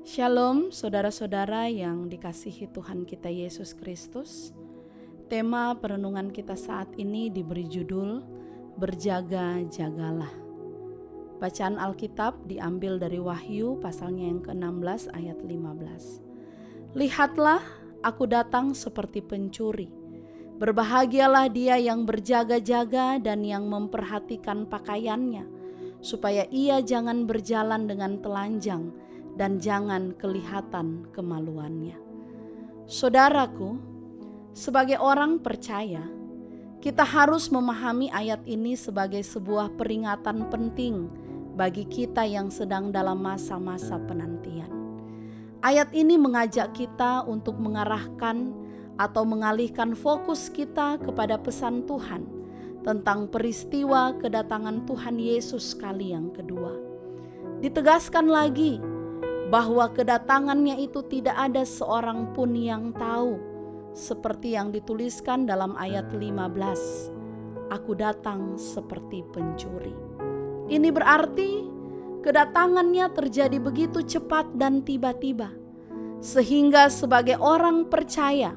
Shalom saudara-saudara yang dikasihi Tuhan kita Yesus Kristus. Tema perenungan kita saat ini diberi judul Berjaga-jagalah. Bacaan Alkitab diambil dari Wahyu pasalnya yang ke-16 ayat 15. Lihatlah, aku datang seperti pencuri. Berbahagialah dia yang berjaga-jaga dan yang memperhatikan pakaiannya, supaya ia jangan berjalan dengan telanjang dan jangan kelihatan kemaluannya. Saudaraku, sebagai orang percaya, kita harus memahami ayat ini sebagai sebuah peringatan penting bagi kita yang sedang dalam masa-masa penantian. Ayat ini mengajak kita untuk mengarahkan atau mengalihkan fokus kita kepada pesan Tuhan tentang peristiwa kedatangan Tuhan Yesus kali yang kedua. Ditegaskan lagi bahwa kedatangannya itu tidak ada seorang pun yang tahu, seperti yang dituliskan dalam ayat 15. Aku datang seperti pencuri. Ini berarti kedatangannya terjadi begitu cepat dan tiba-tiba, sehingga sebagai orang percaya,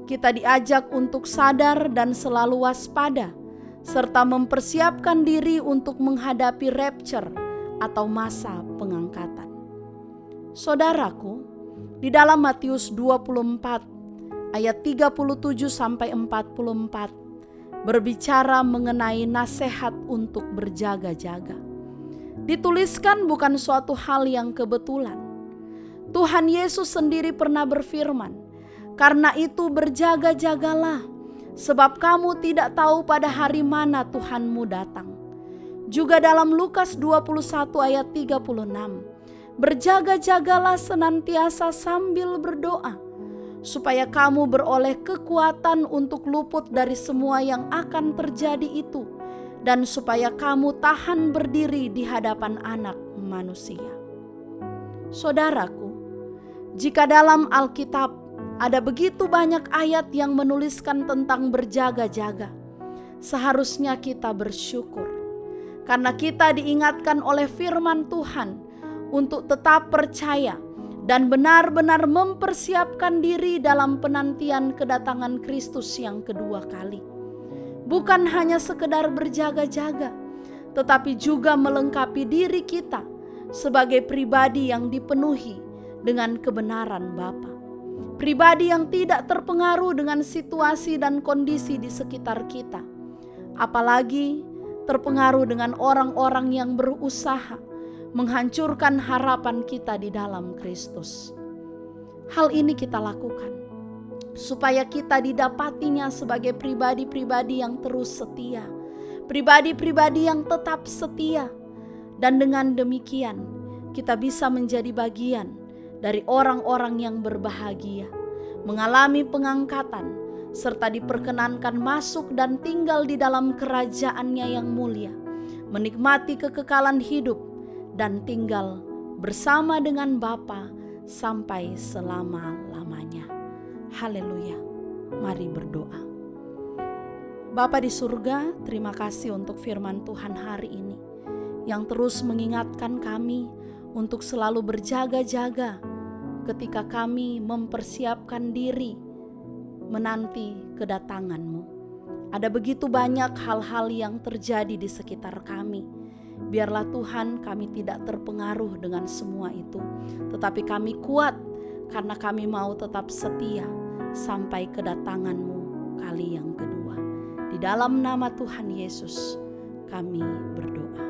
kita diajak untuk sadar dan selalu waspada, serta mempersiapkan diri untuk menghadapi rapture atau masa pengangkatan. Saudaraku, di dalam Matius 24 ayat 37 sampai 44 berbicara mengenai nasihat untuk berjaga-jaga. Dituliskan bukan suatu hal yang kebetulan. Tuhan Yesus sendiri pernah berfirman, "Karena itu berjaga-jagalah, sebab kamu tidak tahu pada hari mana Tuhanmu datang." Juga dalam Lukas 21 ayat 36, berjaga-jagalah senantiasa sambil berdoa, supaya kamu beroleh kekuatan untuk luput dari semua yang akan terjadi itu, dan supaya kamu tahan berdiri di hadapan Anak Manusia. Saudaraku, jika dalam Alkitab ada begitu banyak ayat yang menuliskan tentang berjaga-jaga, seharusnya kita bersyukur, karena kita diingatkan oleh firman Tuhan untuk tetap percaya dan benar-benar mempersiapkan diri dalam penantian kedatangan Kristus yang kedua kali. Bukan hanya sekedar berjaga-jaga, tetapi juga melengkapi diri kita sebagai pribadi yang dipenuhi dengan kebenaran Bapa. Pribadi yang tidak terpengaruh dengan situasi dan kondisi di sekitar kita, apalagi terpengaruh dengan orang-orang yang berusaha menghancurkan harapan kita di dalam Kristus. Hal ini kita lakukan supaya kita didapatinya sebagai pribadi-pribadi yang terus setia, pribadi-pribadi yang tetap setia, dan dengan demikian kita bisa menjadi bagian dari orang-orang yang berbahagia, mengalami pengangkatan, serta diperkenankan masuk dan tinggal di dalam kerajaan-Nya yang mulia, menikmati kekekalan hidup, dan tinggal bersama dengan Bapa sampai selama-lamanya. Haleluya. Mari berdoa. Bapa di surga, terima kasih untuk firman Tuhan hari ini yang terus mengingatkan kami untuk selalu berjaga-jaga ketika kami mempersiapkan diri menanti kedatangan-Mu. Ada begitu banyak hal-hal yang terjadi di sekitar kami. Biarlah Tuhan, kami tidak terpengaruh dengan semua itu, tetapi kami kuat karena kami mau tetap setia sampai kedatangan-Mu kali yang kedua. Di dalam nama Tuhan Yesus kami berdoa.